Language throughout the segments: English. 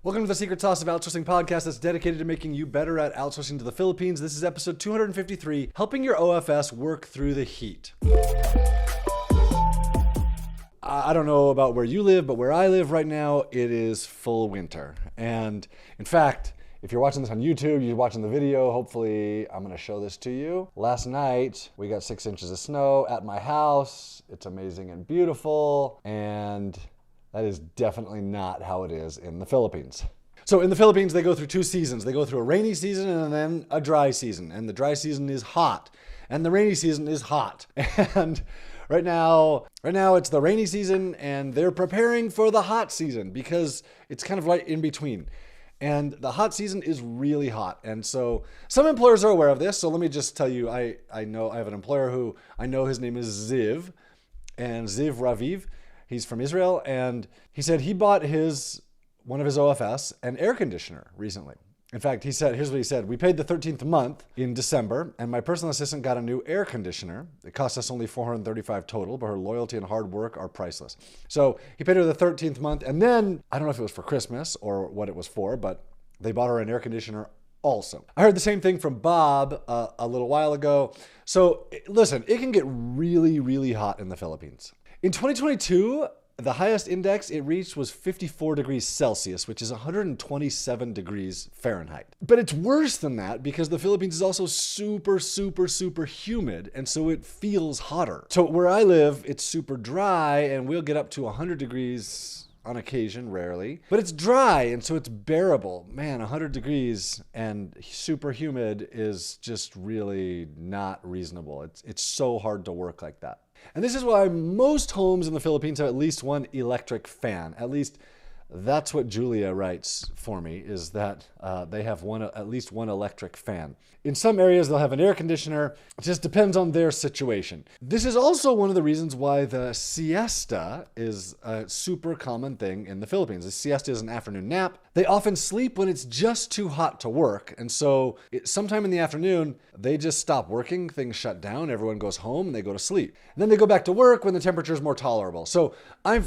Welcome to the Secret Sauce of Outsourcing podcast that's dedicated to making you better at outsourcing to the Philippines. This is episode 253, helping your OFS work through the heat. I don't know about where you live, but where I live right now, it is full winter. And in fact, if you're watching this on YouTube, you're watching the video, hopefully I'm gonna show this to you. Last night, we got 6 inches of snow at my house. It's amazing and beautiful. And that is definitely not how it is in the Philippines. So in the Philippines, they go through 2 seasons. They go through a rainy season and then a dry season. And the dry season is hot. And the rainy season is hot. And right now it's the rainy season and they're preparing for the hot season because it's kind of right in between. And the hot season is really hot. And so some employers are aware of this. So let me just tell you, I know I have an employer who I know his name is Ziv. And Ziv Raviv, he's from Israel. And he said he bought one of his OFS an air conditioner recently. In fact, here's what he said. We paid the 13th month in December, and my personal assistant got a new air conditioner. It cost us only $435 total, but her loyalty and hard work are priceless. So he paid her the 13th month, and then, I don't know if it was for Christmas or what it was for, but they bought her an air conditioner also. I heard the same thing from Bob a little while ago. So listen, it can get really, really hot in the Philippines. In 2022, the highest index it reached was 54 degrees Celsius, which is 127 degrees Fahrenheit. But it's worse than that because the Philippines is also super, super, super humid, and so it feels hotter. So where I live, it's super dry, and we'll get up to 100 degrees on occasion, rarely. But it's dry, and so it's bearable. Man, 100 degrees and super humid is just really not reasonable. It's so hard to work like that. And this is why most homes in the Philippines have at least one electric fan. At least that's what Julia writes for me, is that they have at least one electric fan. In some areas, they'll have an air conditioner. It just depends on their situation. This is also one of the reasons why the siesta is a super common thing in the Philippines. The siesta is an afternoon nap. They often sleep when it's just too hot to work. And so sometime in the afternoon, they just stop working, things shut down, everyone goes home, and they go to sleep. And then they go back to work when the temperature is more tolerable. So I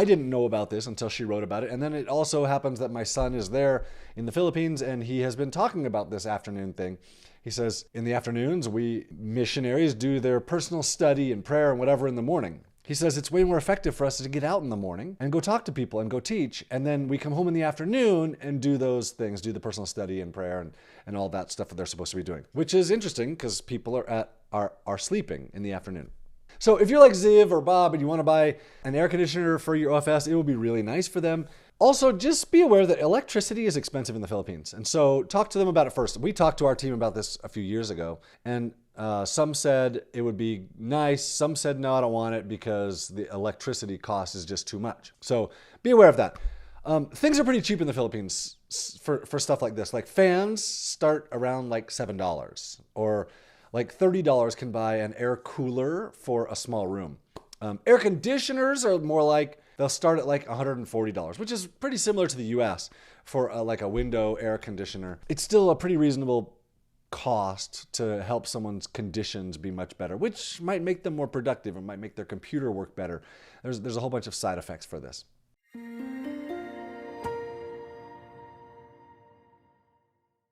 didn't know about this until she wrote about it. And then it also happens that my son is there in the Philippines, and he has been talking about this afternoon thing. He says, in the afternoons, we missionaries do their personal study and prayer and whatever in the morning. He says it's way more effective for us to get out in the morning and go talk to people and go teach. And then we come home in the afternoon and do those things, do the personal study and prayer and all that stuff that they're supposed to be doing, which is interesting because people are sleeping in the afternoon. So if you're like Ziv or Bob and you want to buy an air conditioner for your OFS, it will be really nice for them. Also, just be aware that electricity is expensive in the Philippines. And so talk to them about it first. We talked to our team about this a few years ago, and some said it would be nice. Some said, no, I don't want it because the electricity cost is just too much. So be aware of that. Things are pretty cheap in the Philippines for stuff like this. Like fans start around like $7, or like $30 can buy an air cooler for a small room. Air conditioners are more like, they'll start at like $140, which is pretty similar to the US for like a window air conditioner. It's still a pretty reasonable cost to help someone's conditions be much better, which might make them more productive and might make their computer work better. There's a whole bunch of side effects for this.